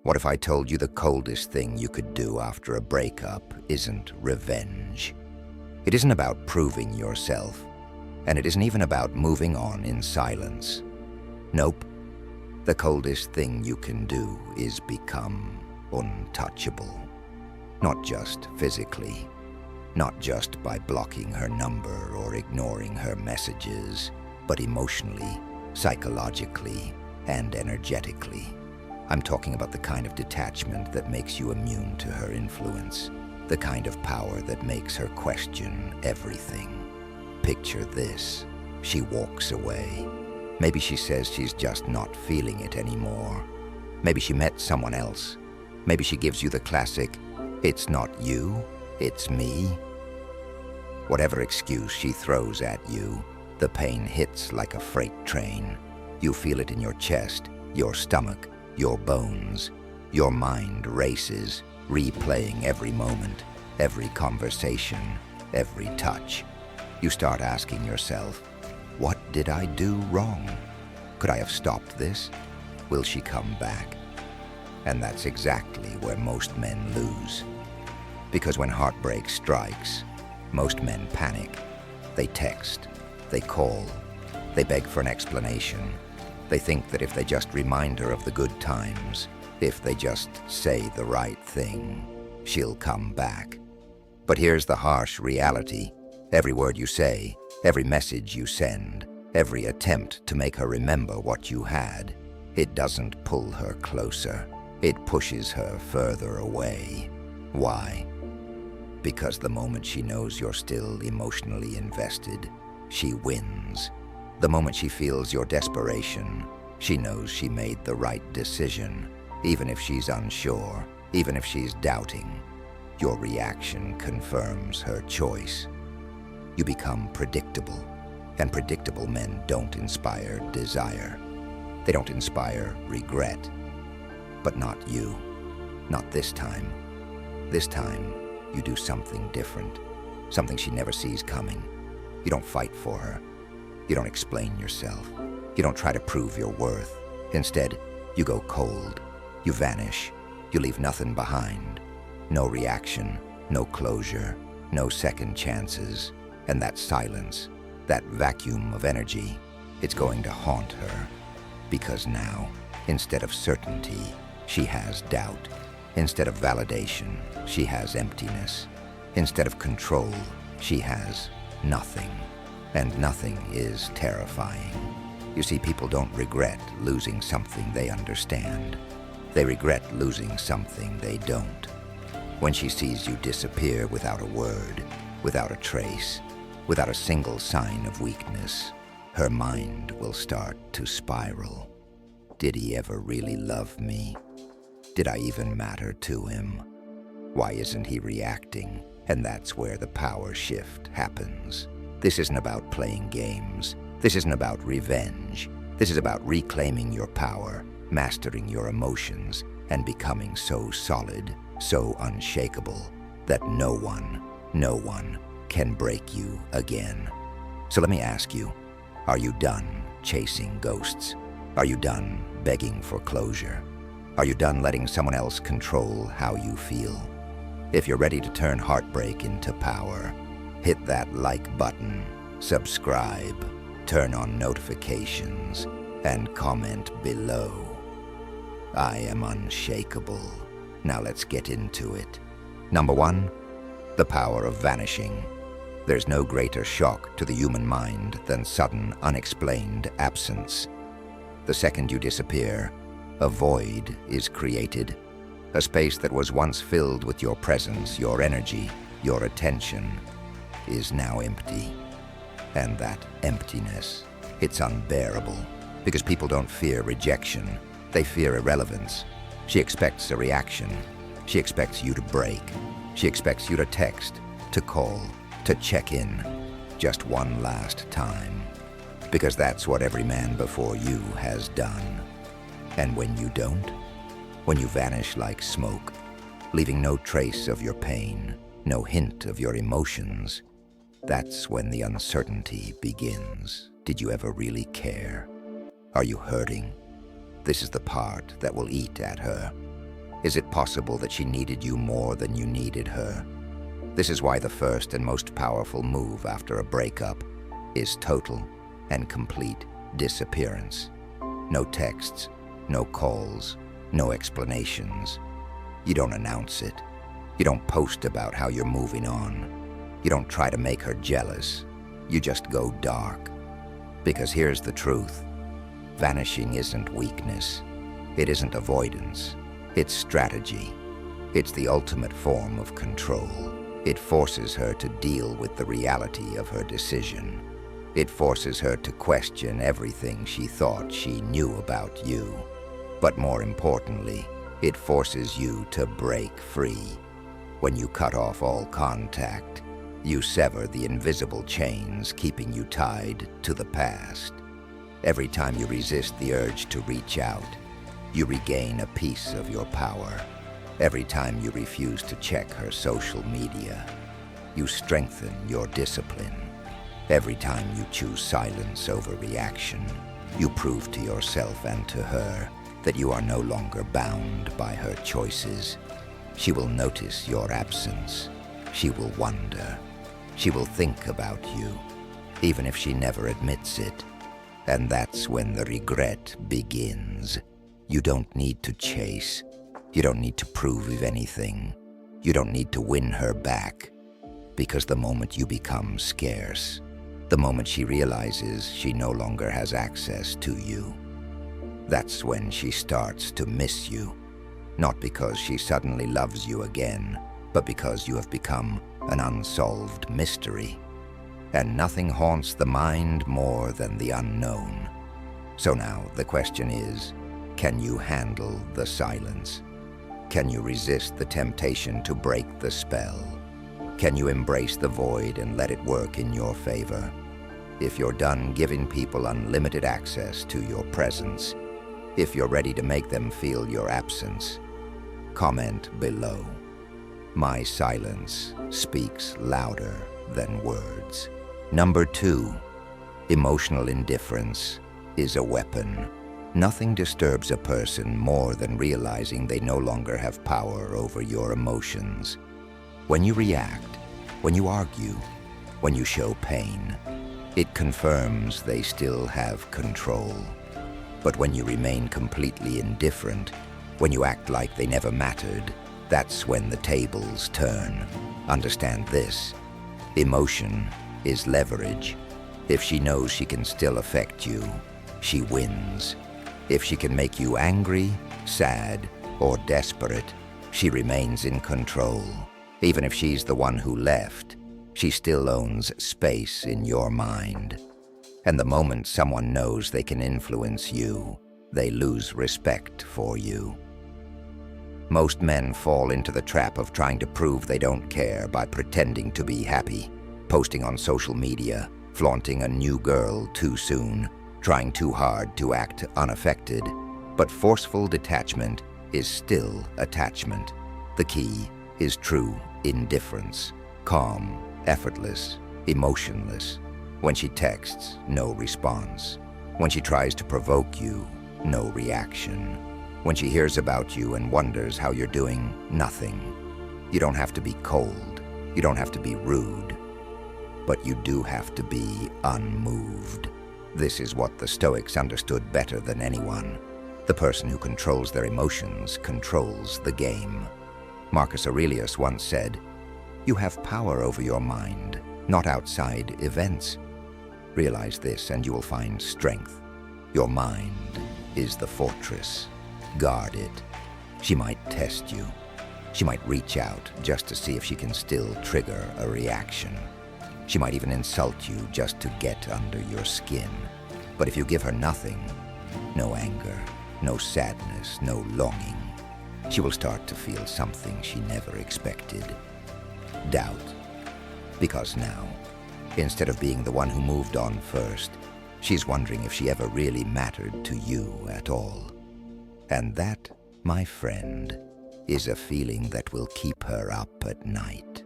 What if I told you the coldest thing you could do after a breakup isn't revenge? It isn't about proving yourself, and it isn't even about moving on in silence. Nope. The coldest thing you can do is become untouchable. Not just physically, not just by blocking her number or ignoring her messages, but emotionally, psychologically, and energetically. I'm talking about the kind of detachment that makes you immune to her influence, the kind of power that makes her question everything. Picture this. She walks away. Maybe she says she's just not feeling it anymore. Maybe she met someone else. Maybe she gives you the classic, "It's not you, it's me." Whatever excuse she throws at you, the pain hits like a freight train. You feel it in your chest, your stomach, your bones. Your mind races, replaying every moment, every conversation, every touch. You start asking yourself, what did I do wrong? Could I have stopped this? Will she come back? And that's exactly where most men lose. Because when heartbreak strikes, most men panic. They text, they call, they beg for an explanation. They think that if they just remind her of the good times, if they just say the right thing, she'll come back. But here's the harsh reality. Every word you say, every message you send, every attempt to make her remember what you had, it doesn't pull her closer. It pushes her further away. Why? Because the moment she knows you're still emotionally invested, she wins. The moment she feels your desperation, she knows she made the right decision. Even if she's unsure, even if she's doubting, your reaction confirms her choice. You become predictable, and predictable men don't inspire desire. They don't inspire regret. But not you. Not this time. This time, you do something different, something she never sees coming. You don't fight for her. You don't explain yourself. You don't try to prove your worth. Instead, you go cold. You vanish. You leave nothing behind. No reaction, no closure, no second chances. And that silence, that vacuum of energy, it's going to haunt her. Because now, instead of certainty, she has doubt. Instead of validation, she has emptiness. Instead of control, she has nothing. And nothing is terrifying. You see, people don't regret losing something they understand. They regret losing something they don't. When she sees you disappear without a word, without a trace, without a single sign of weakness, her mind will start to spiral. Did he ever really love me? Did I even matter to him? Why isn't he reacting? And that's where the power shift happens. This isn't about playing games. This isn't about revenge. This is about reclaiming your power, mastering your emotions, and becoming so solid, so unshakable, that no one can break you again. So let me ask you, are you done chasing ghosts? Are you done begging for closure? Are you done letting someone else control how you feel? If you're ready to turn heartbreak into power, hit that like button, subscribe, turn on notifications, and comment below. I am unshakable. Now let's get into it. Number 1, the power of vanishing. There's no greater shock to the human mind than sudden, unexplained absence. The second you disappear, a void is created. A space that was once filled with your presence, your energy, your attention, is now empty. And that emptiness, it's unbearable. Because people don't fear rejection, they fear irrelevance. She expects a reaction. She expects you to break. She expects you to text, to call, to check in, just one last time. Because that's what every man before you has done. And when you don't, when you vanish like smoke, leaving no trace of your pain, no hint of your emotions, that's when the uncertainty begins. Did you ever really care? Are you hurting? This is the part that will eat at her. Is it possible that she needed you more than you needed her? This is why the first and most powerful move after a breakup is total and complete disappearance. No texts, no calls, no explanations. You don't announce it. You don't post about how you're moving on. You don't try to make her jealous. You just go dark. Because here's the truth. Vanishing isn't weakness. It isn't avoidance. It's strategy. It's the ultimate form of control. It forces her to deal with the reality of her decision. It forces her to question everything she thought she knew about you. But more importantly, it forces you to break free. When you cut off all contact, you sever the invisible chains keeping you tied to the past. Every time you resist the urge to reach out, you regain a piece of your power. Every time you refuse to check her social media, you strengthen your discipline. Every time you choose silence over reaction, you prove to yourself and to her that you are no longer bound by her choices. She will notice your absence. She will wonder. She will think about you, even if she never admits it. And that's when the regret begins. You don't need to chase. You don't need to prove anything. You don't need to win her back. Because the moment you become scarce, the moment she realizes she no longer has access to you, that's when she starts to miss you. Not because she suddenly loves you again, but because you have become an unsolved mystery. And nothing haunts the mind more than the unknown. So now the question is, can you handle the silence? Can you resist the temptation to break the spell? Can you embrace the void and let it work in your favor? If you're done giving people unlimited access to your presence, if you're ready to make them feel your absence, comment below. My silence speaks louder than words. Number 2, emotional indifference is a weapon. Nothing disturbs a person more than realizing they no longer have power over your emotions. When you react, when you argue, when you show pain, it confirms they still have control. But when you remain completely indifferent, when you act like they never mattered, that's when the tables turn. Understand this. Emotion is leverage. If she knows she can still affect you, she wins. If she can make you angry, sad, or desperate, she remains in control. Even if she's the one who left, she still owns space in your mind. And the moment someone knows they can influence you, they lose respect for you. Most men fall into the trap of trying to prove they don't care by pretending to be happy, posting on social media, flaunting a new girl too soon, trying too hard to act unaffected. But forceful detachment is still attachment. The key is true indifference, calm, effortless, emotionless. When she texts, no response. When she tries to provoke you, no reaction. When she hears about you and wonders how you're doing, nothing. You don't have to be cold. You don't have to be rude. But you do have to be unmoved. This is what the Stoics understood better than anyone. The person who controls their emotions controls the game. Marcus Aurelius once said, "You have power over your mind, not outside events." Realize this and you will find strength. Your mind is the fortress. Guard it. She might test you. She might reach out just to see if she can still trigger a reaction. She might even insult you just to get under your skin. But if you give her nothing, no anger, no sadness, no longing, she will start to feel something she never expected. Doubt. Because now, instead of being the one who moved on first, she's wondering if she ever really mattered to you at all. And that, my friend, is a feeling that will keep her up at night.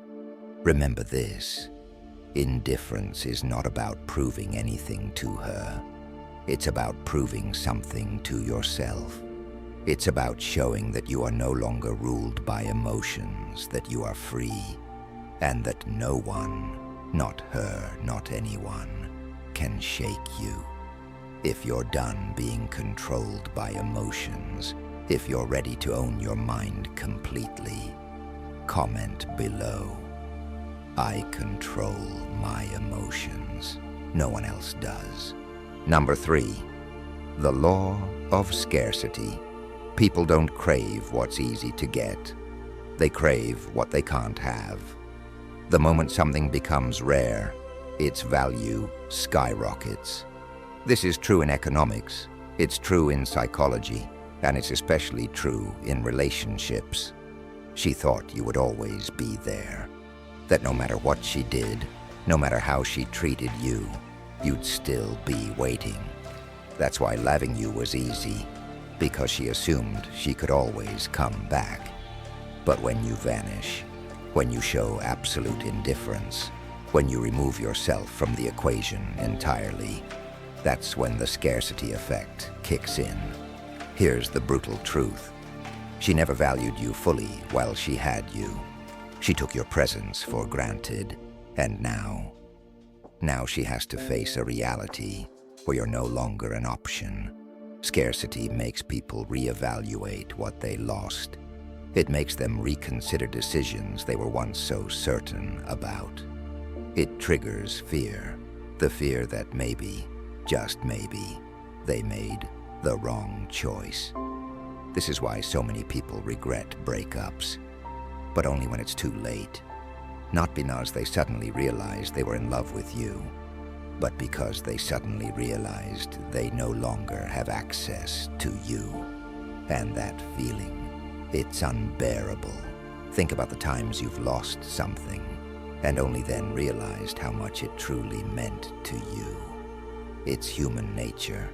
Remember this. Indifference is not about proving anything to her. It's about proving something to yourself. It's about showing that you are no longer ruled by emotions, that you are free, and that no one, not her, not anyone, can shake you. If you're done being controlled by emotions, if you're ready to own your mind completely, comment below. I control my emotions. No one else does. Number 3, the law of scarcity. People don't crave what's easy to get. They crave what they can't have. The moment something becomes rare, its value skyrockets. This is true in economics, it's true in psychology, and it's especially true in relationships. She thought you would always be there, that no matter what she did, no matter how she treated you, you'd still be waiting. That's why loving you was easy, because she assumed she could always come back. But when you vanish, when you show absolute indifference, when you remove yourself from the equation entirely, that's when the scarcity effect kicks in. Here's the brutal truth. She never valued you fully while she had you. She took your presence for granted, and now she has to face a reality where you're no longer an option. Scarcity makes people reevaluate what they lost. It makes them reconsider decisions they were once so certain about. It triggers fear, the fear that maybe, just maybe, they made the wrong choice. This is why so many people regret breakups, but only when it's too late. Not because they suddenly realized they were in love with you, but because they suddenly realized they no longer have access to you. And that feeling, it's unbearable. Think about the times you've lost something, and only then realized how much it truly meant to you. It's human nature.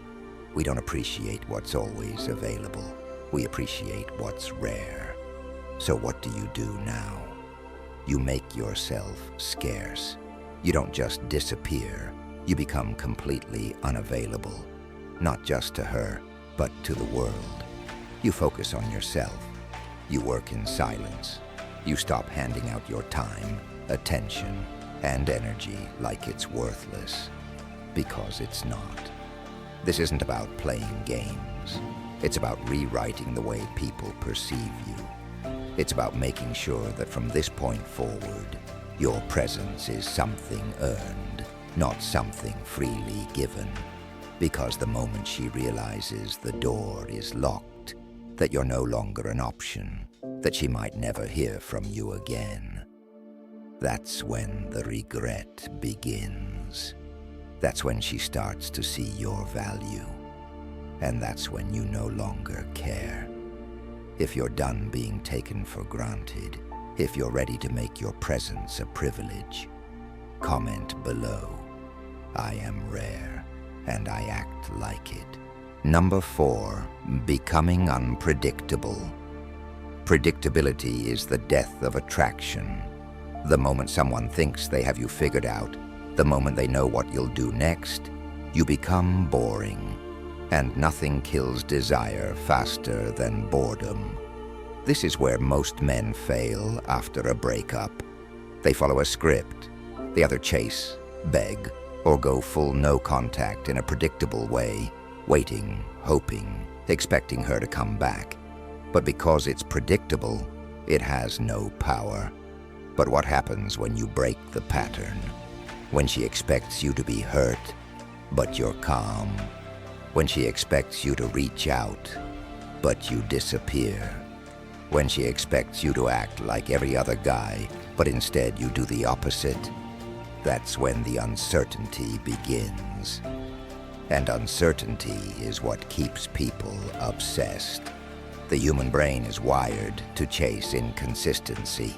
We don't appreciate what's always available. We appreciate what's rare. So what do you do now? You make yourself scarce. You don't just disappear. You become completely unavailable, not just to her, but to the world. You focus on yourself. You work in silence. You stop handing out your time, attention, and energy like it's worthless, because it's not. This isn't about playing games. It's about rewriting the way people perceive you. It's about making sure that from this point forward, your presence is something earned, not something freely given. Because the moment she realizes the door is locked, that you're no longer an option, that she might never hear from you again, that's when the regret begins. That's when she starts to see your value. And that's when you no longer care. If you're done being taken for granted, if you're ready to make your presence a privilege, comment below. I am rare, and I act like it. Number 4, becoming unpredictable. Predictability is the death of attraction. The moment someone thinks they have you figured out, the moment they know what you'll do next, you become boring. And nothing kills desire faster than boredom. This is where most men fail after a breakup. They follow a script. They either chase, beg, or go full no contact in a predictable way, waiting, hoping, expecting her to come back. But because it's predictable, it has no power. But what happens when you break the pattern? When she expects you to be hurt, but you're calm? When she expects you to reach out, but you disappear? When she expects you to act like every other guy, but instead you do the opposite? That's when the uncertainty begins. And uncertainty is what keeps people obsessed. The human brain is wired to chase inconsistency.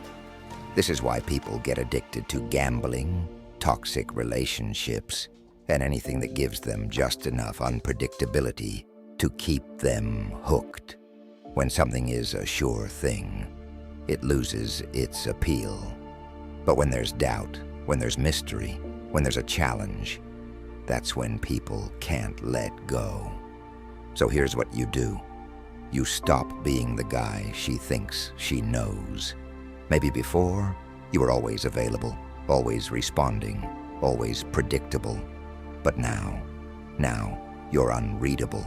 This is why people get addicted to gambling, toxic relationships, and anything that gives them just enough unpredictability to keep them hooked. When something is a sure thing, it loses its appeal. But when there's doubt, when there's mystery, when there's a challenge, that's when people can't let go. So here's what you do. You stop being the guy she thinks she knows. Maybe before, you were always available, always responding, always predictable. But now, you're unreadable.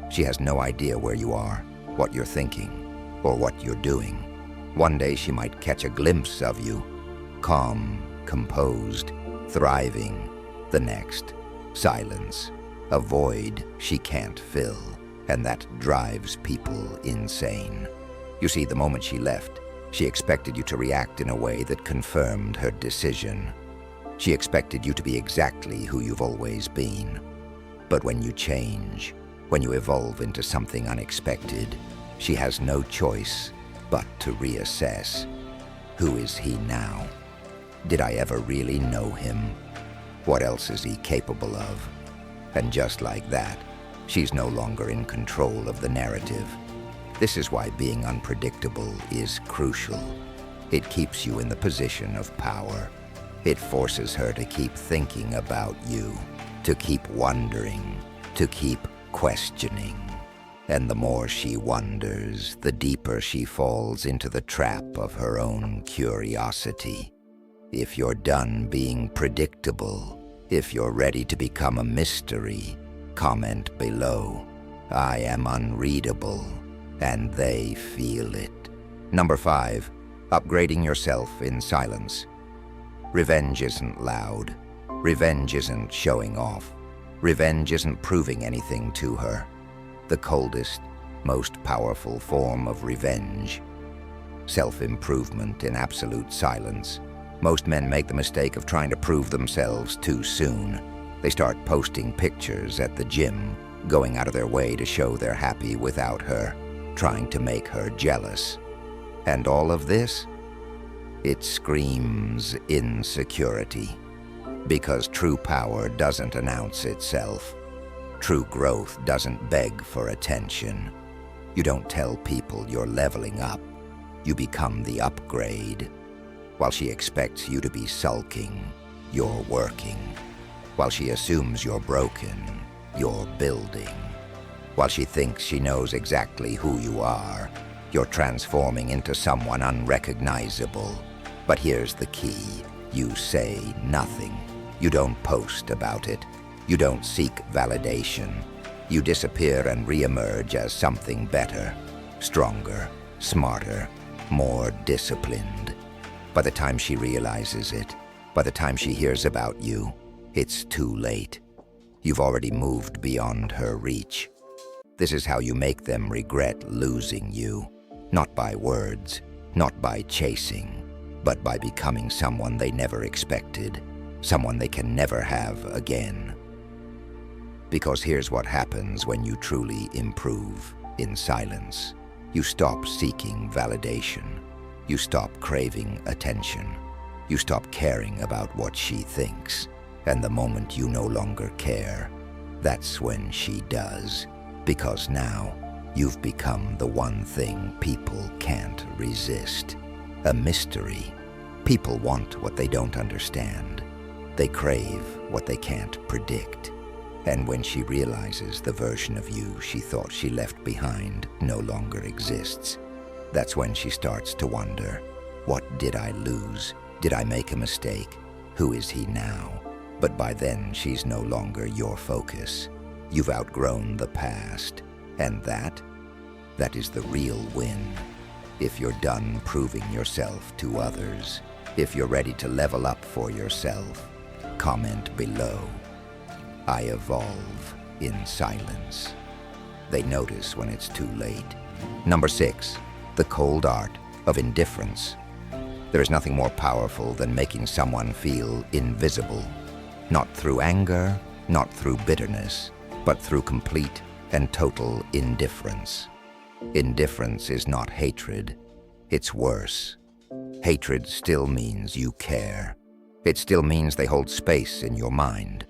She has no idea where you are, what you're thinking, or what you're doing. One day she might catch a glimpse of you, calm, composed, thriving. The next, silence, a void she can't fill, and that drives people insane. You see, the moment she left, she expected you to react in a way that confirmed her decision. She expected you to be exactly who you've always been. But when you change, when you evolve into something unexpected, she has no choice but to reassess. Who is he now? Did I ever really know him? What else is he capable of? And just like that, she's no longer in control of the narrative. This is why being unpredictable is crucial. It keeps you in the position of power. It forces her to keep thinking about you, to keep wondering, to keep questioning. And the more she wonders, the deeper she falls into the trap of her own curiosity. If you're done being predictable, if you're ready to become a mystery, comment below. I am unreadable, and they feel it. Number 5, upgrading yourself in silence. Revenge isn't loud. Revenge isn't showing off. Revenge isn't proving anything to her. The coldest, most powerful form of revenge. Self-improvement in absolute silence. Most men make the mistake of trying to prove themselves too soon. They start posting pictures at the gym, going out of their way to show they're happy without her, trying to make her jealous. And all of this? It screams insecurity. Because true power doesn't announce itself. True growth doesn't beg for attention. You don't tell people you're leveling up. You become the upgrade. While she expects you to be sulking, you're working. While she assumes you're broken, you're building. While she thinks she knows exactly who you are, you're transforming into someone unrecognizable. But here's the key. You say nothing. You don't post about it. You don't seek validation. You disappear and reemerge as something better, stronger, smarter, more disciplined. By the time she realizes it, by the time she hears about you, it's too late. You've already moved beyond her reach. This is how you make them regret losing you. Not by words, not by chasing, but by becoming someone they never expected, someone they can never have again. Because here's what happens when you truly improve in silence. You stop seeking validation. You stop craving attention. You stop caring about what she thinks. And the moment you no longer care, that's when she does. Because now, you've become the one thing people can't resist. A mystery. People want what they don't understand. They crave what they can't predict. And when she realizes the version of you she thought she left behind no longer exists, that's when she starts to wonder, what did I lose? Did I make a mistake? Who is he now? But by then, she's no longer your focus. You've outgrown the past. And that is the real win. If you're done proving yourself to others, if you're ready to level up for yourself, comment below. I evolve in silence. They notice when it's too late. Number 6, the cold art of indifference. There is nothing more powerful than making someone feel invisible. Not through anger, not through bitterness, but through complete and total indifference. Indifference is not hatred. It's worse. Hatred still means you care. It still means they hold space in your mind.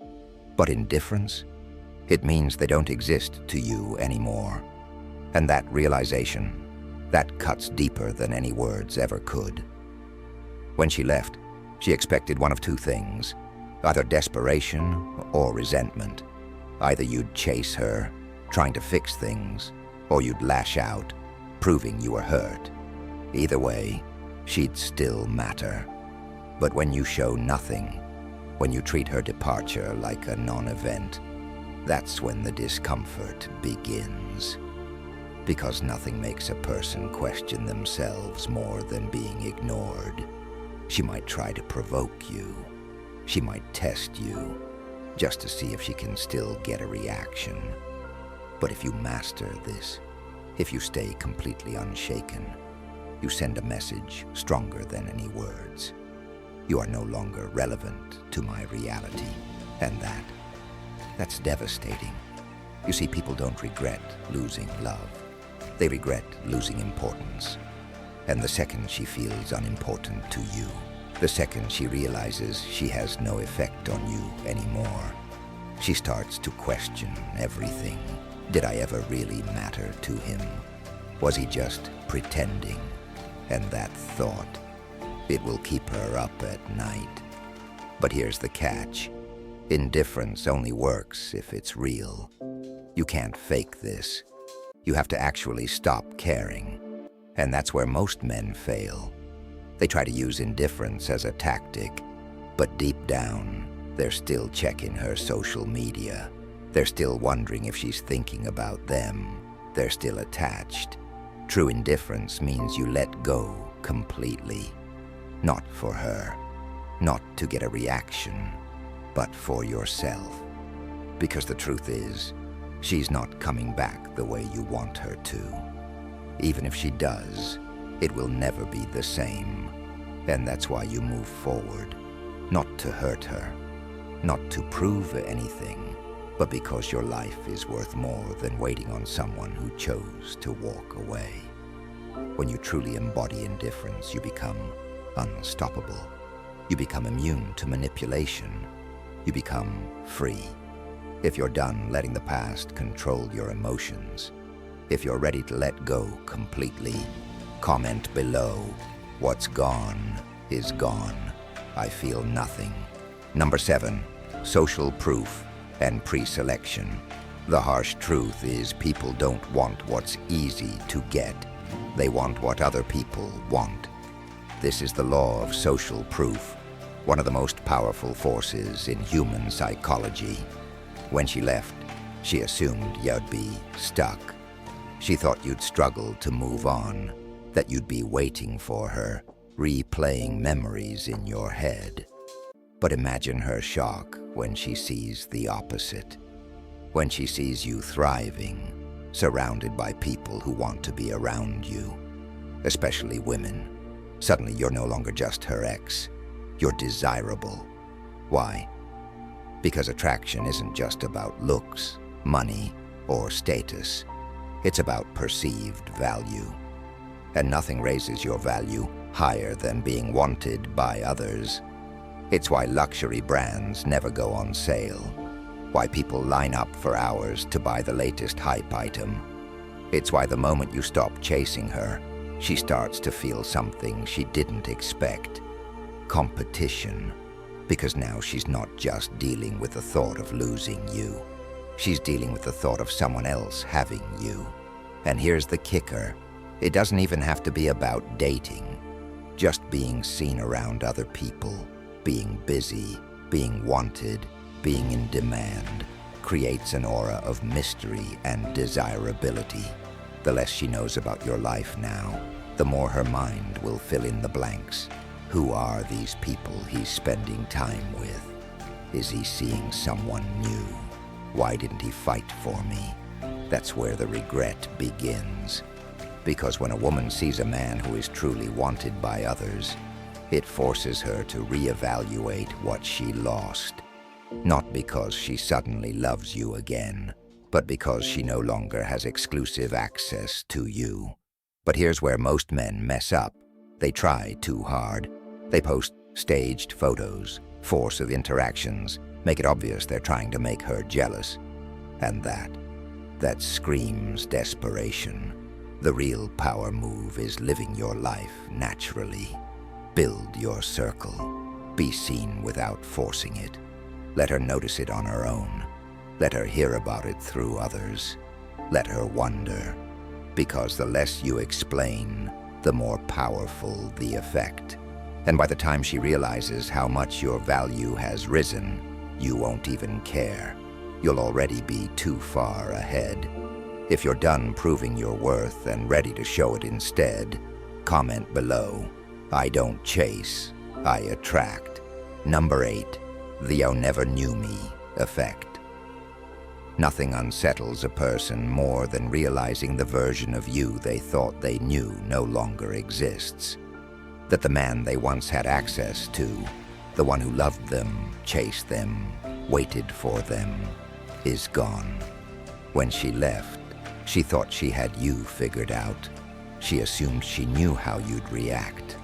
But indifference? It means they don't exist to you anymore. And that realization, that cuts deeper than any words ever could. When she left, she expected one of two things, either desperation or resentment. Either you'd chase her, trying to fix things, or you'd lash out, proving you were hurt. Either way, she'd still matter. But when you show nothing, when you treat her departure like a non-event, that's when the discomfort begins. Because nothing makes a person question themselves more than being ignored. She might try to provoke you. She might test you, just to see if she can still get a reaction. But if you master this, if you stay completely unshaken, you send a message stronger than any words. You are no longer relevant to my reality, and that's devastating. You see, people don't regret losing love. They regret losing importance. And the second she feels unimportant to you, the second she realizes she has no effect on you anymore, she starts to question everything. Did I ever really matter to him? Was he just pretending? And that thought, it will keep her up at night. But here's the catch. Indifference only works if it's real. You can't fake this. You have to actually stop caring. And that's where most men fail. They try to use indifference as a tactic, but deep down, they're still checking her social media. They're still wondering if she's thinking about them. They're still attached. True indifference means you let go completely. Not for her, not to get a reaction, but for yourself. Because the truth is, she's not coming back the way you want her to. Even if she does, it will never be the same. And that's why you move forward, not to hurt her, not to prove anything, but because your life is worth more than waiting on someone who chose to walk away. When you truly embody indifference, you become unstoppable. You become immune to manipulation. You become free. If you're done letting the past control your emotions, if you're ready to let go completely, comment below. What's gone is gone. I feel nothing. Number 7, social proof and pre-selection. The harsh truth is people don't want what's easy to get. They want what other people want. This is the law of social proof, one of the most powerful forces in human psychology. When she left, she assumed you'd be stuck. She thought you'd struggle to move on, that you'd be waiting for her, replaying memories in your head. But imagine her shock when she sees the opposite. When she sees you thriving, surrounded by people who want to be around you, especially women. Suddenly you're no longer just her ex. You're desirable. Why? Because attraction isn't just about looks, money, or status. It's about perceived value. And nothing raises your value higher than being wanted by others. It's why luxury brands never go on sale. Why people line up for hours to buy the latest hype item. It's why the moment you stop chasing her, she starts to feel something she didn't expect. Competition. Because now she's not just dealing with the thought of losing you. She's dealing with the thought of someone else having you. And here's the kicker. It doesn't even have to be about dating. Just being seen around other people, being busy, being wanted, being in demand, creates an aura of mystery and desirability. The less she knows about your life now, the more her mind will fill in the blanks. Who are these people he's spending time with? Is he seeing someone new? Why didn't he fight for me? That's where the regret begins. Because when a woman sees a man who is truly wanted by others, it forces her to reevaluate what she lost. Not because she suddenly loves you again, but because she no longer has exclusive access to you. But here's where most men mess up. They try too hard. They post staged photos, force of interactions, make it obvious they're trying to make her jealous. And that screams desperation. The real power move is living your life naturally. Build your circle. Be seen without forcing it. Let her notice it on her own. Let her hear about it through others. Let her wonder, because the less you explain, the more powerful the effect. And by the time she realizes how much your value has risen, you won't even care. You'll already be too far ahead. If you're done proving your worth and ready to show it instead, comment below. I don't chase, I attract. Number 8, the "oh never knew me" effect. Nothing unsettles a person more than realizing the version of you they thought they knew no longer exists. That the man they once had access to, the one who loved them, chased them, waited for them, is gone. When she left, she thought she had you figured out. She assumed she knew how you'd react,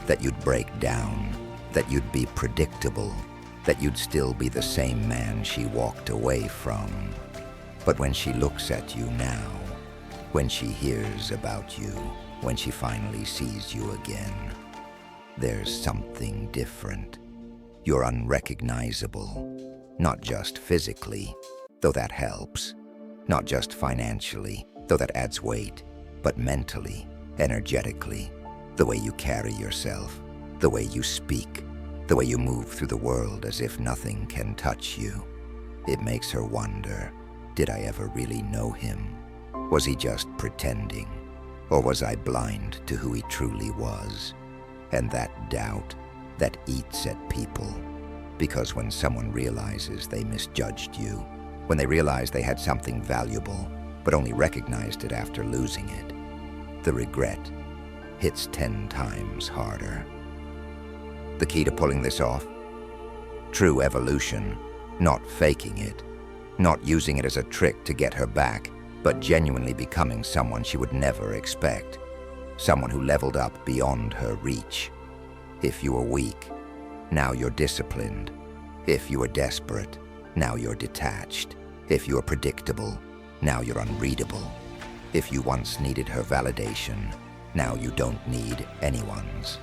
that you'd break down, that you'd be predictable, that you'd still be the same man she walked away from. But when she looks at you now, when she hears about you, when she finally sees you again, there's something different. You're unrecognizable, not just physically, though that helps, not just financially, though that adds weight, but mentally, energetically, the way you carry yourself, the way you speak, the way you move through the world as if nothing can touch you. It makes her wonder, did I ever really know him? Was he just pretending? Or was I blind to who he truly was? And that doubt, that eats at people. Because when someone realizes they misjudged you, when they realize they had something valuable, but only recognized it after losing it, the regret hits 10 times harder. The key to pulling this off? True evolution, not faking it, not using it as a trick to get her back, but genuinely becoming someone she would never expect, someone who leveled up beyond her reach. If you were weak, now you're disciplined. If you were desperate, now you're detached. If you were predictable, now you're unreadable. If you once needed her validation, now you don't need anyone's.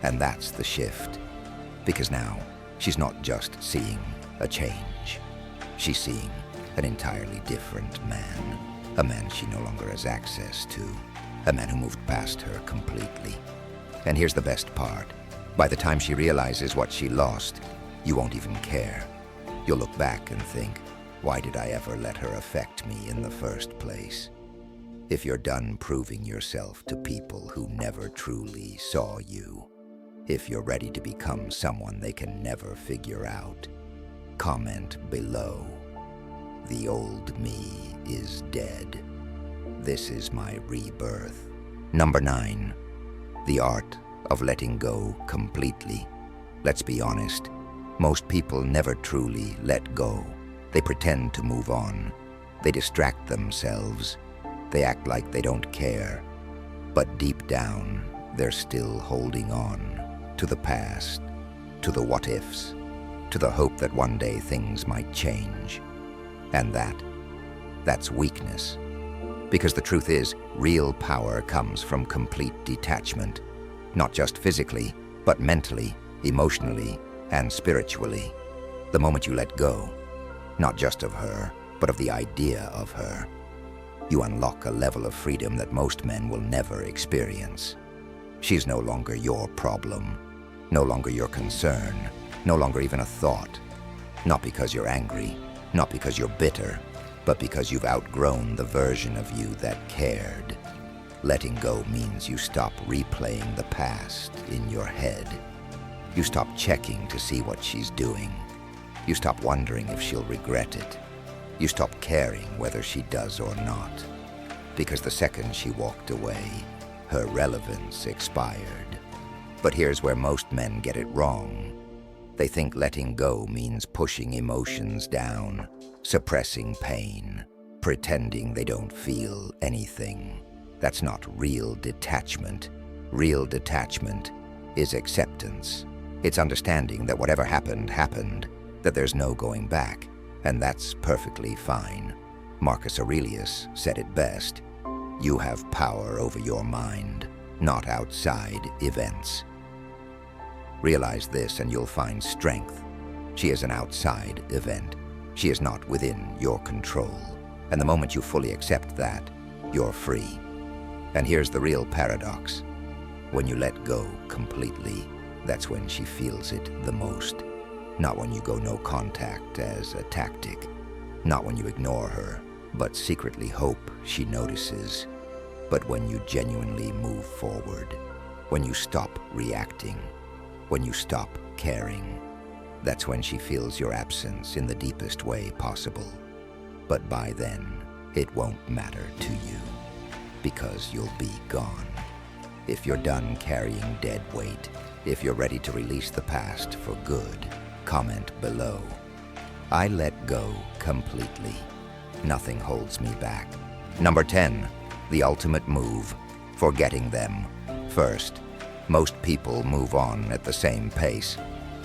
And that's the shift. Because now, she's not just seeing a change. She's seeing an entirely different man. A man she no longer has access to. A man who moved past her completely. And here's the best part. By the time she realizes what she lost, you won't even care. You'll look back and think, why did I ever let her affect me in the first place? If you're done proving yourself to people who never truly saw you, if you're ready to become someone they can never figure out, comment below. The old me is dead. This is my rebirth. Number 9, the art of letting go completely. Let's be honest, most people never truly let go. They pretend to move on. They distract themselves. They act like they don't care. But deep down, they're still holding on to the past, to the what-ifs, to the hope that one day things might change. And that's weakness. Because the truth is, real power comes from complete detachment. Not just physically, but mentally, emotionally, and spiritually. The moment you let go, not just of her, but of the idea of her, you unlock a level of freedom that most men will never experience. She's no longer your problem, no longer your concern, no longer even a thought. Not because you're angry, not because you're bitter, but because you've outgrown the version of you that cared. Letting go means you stop replaying the past in your head. You stop checking to see what she's doing. You stop wondering if she'll regret it. You stop caring whether she does or not. Because the second she walked away, her relevance expired. But here's where most men get it wrong. They think letting go means pushing emotions down, suppressing pain, pretending they don't feel anything. That's not real detachment. Real detachment is acceptance. It's understanding that whatever happened, happened, that there's no going back, and that's perfectly fine. Marcus Aurelius said it best, you have power over your mind, not outside events. Realize this and you'll find strength. She is an outside event. She is not within your control. And the moment you fully accept that, you're free. And here's the real paradox. When you let go completely, that's when she feels it the most. Not when you go no contact as a tactic. Not when you ignore her, but secretly hope she notices. But when you genuinely move forward, when you stop reacting, when you stop caring, that's when she feels your absence in the deepest way possible. But by then, it won't matter to you, because you'll be gone. If you're done carrying dead weight, if you're ready to release the past for good, comment below. I let go completely. Nothing holds me back. Number 10, the ultimate move, forgetting them. First, most people move on at the same pace.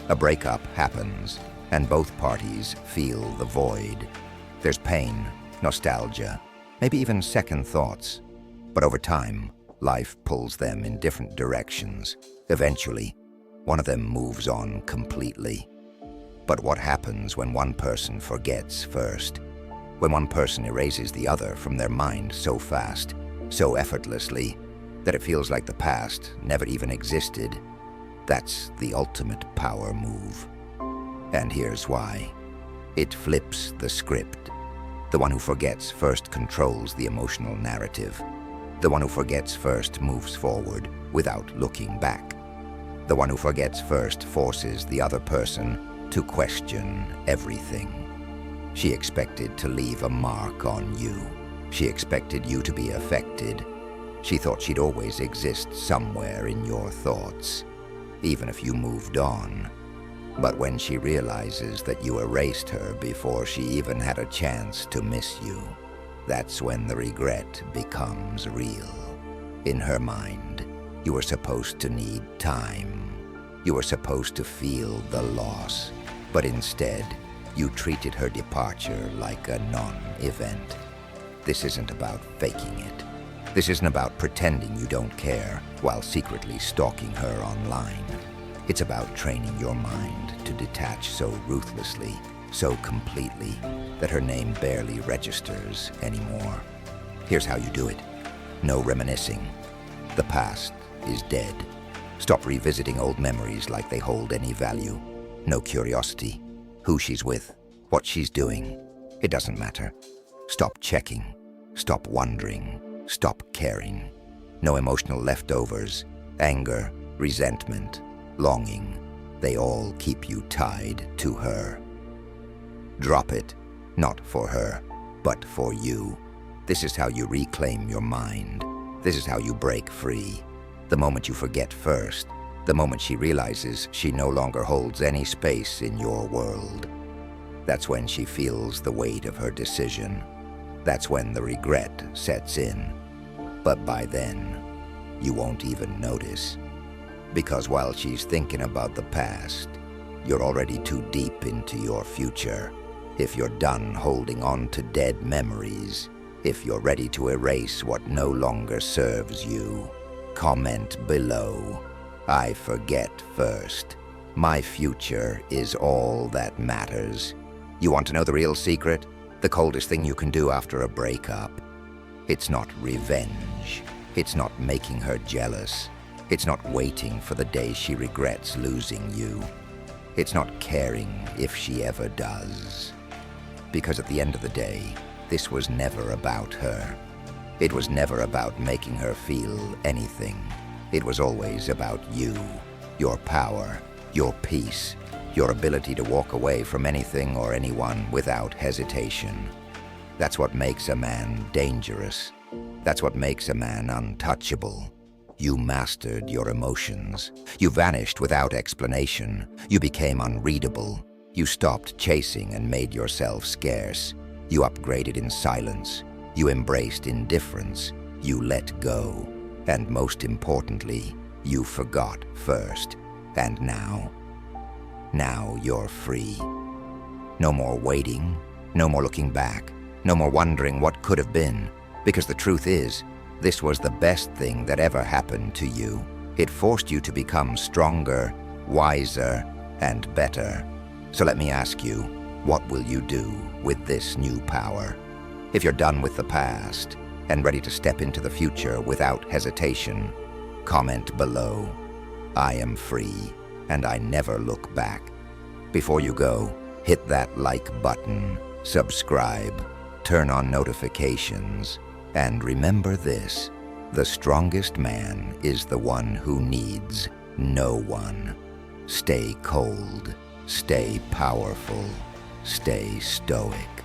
A breakup happens, and both parties feel the void. There's pain, nostalgia, maybe even second thoughts. But over time, life pulls them in different directions. Eventually, one of them moves on completely. But what happens when one person forgets first? When one person erases the other from their mind so fast, so effortlessly, that it feels like the past never even existed? That's the ultimate power move. And here's why. It flips the script. The one who forgets first controls the emotional narrative. The one who forgets first moves forward without looking back. The one who forgets first forces the other person to question everything. She expected to leave a mark on you. She expected you to be affected. She thought she'd always exist somewhere in your thoughts, even if you moved on. But when she realizes that you erased her before she even had a chance to miss you, that's when the regret becomes real. In her mind, you were supposed to need time. You were supposed to feel the loss, but instead, you treated her departure like a non-event. This isn't about faking it. This isn't about pretending you don't care while secretly stalking her online. It's about training your mind to detach so ruthlessly, so completely, that her name barely registers anymore. Here's how you do it. No reminiscing. The past is dead. Stop revisiting old memories like they hold any value. No curiosity. Who she's with, what she's doing, it doesn't matter. Stop checking. Stop wondering. Stop caring. No emotional leftovers. Anger, resentment, longing. They all keep you tied to her. Drop it, not for her, but for you. This is how you reclaim your mind. This is how you break free. The moment you forget first, the moment she realizes she no longer holds any space in your world. That's when she feels the weight of her decision. That's when the regret sets in. But by then, you won't even notice. Because while she's thinking about the past, you're already too deep into your future. If you're done holding on to dead memories, if you're ready to erase what no longer serves you, comment below. I forget first. My future is all that matters. You want to know the real secret? The coldest thing you can do after a breakup? It's not revenge. It's not making her jealous. It's not waiting for the day she regrets losing you. It's not caring if she ever does. Because at the end of the day, this was never about her. It was never about making her feel anything. It was always about you, your power, your peace, your ability to walk away from anything or anyone without hesitation. That's what makes a man dangerous. That's what makes a man untouchable. You mastered your emotions. You vanished without explanation. You became unreadable. You stopped chasing and made yourself scarce. You upgraded in silence. You embraced indifference. You let go. And most importantly, you forgot first. And now you're free. No more waiting, no more looking back, no more wondering what could have been. Because the truth is, this was the best thing that ever happened to you. It forced you to become stronger, wiser, and better. So let me ask you, what will you do with this new power? If you're done with the past, and ready to step into the future without hesitation, comment below. I am free, and I never look back. Before you go, hit that like button, subscribe, turn on notifications, and remember this: the strongest man is the one who needs no one. Stay cold, stay powerful, stay stoic.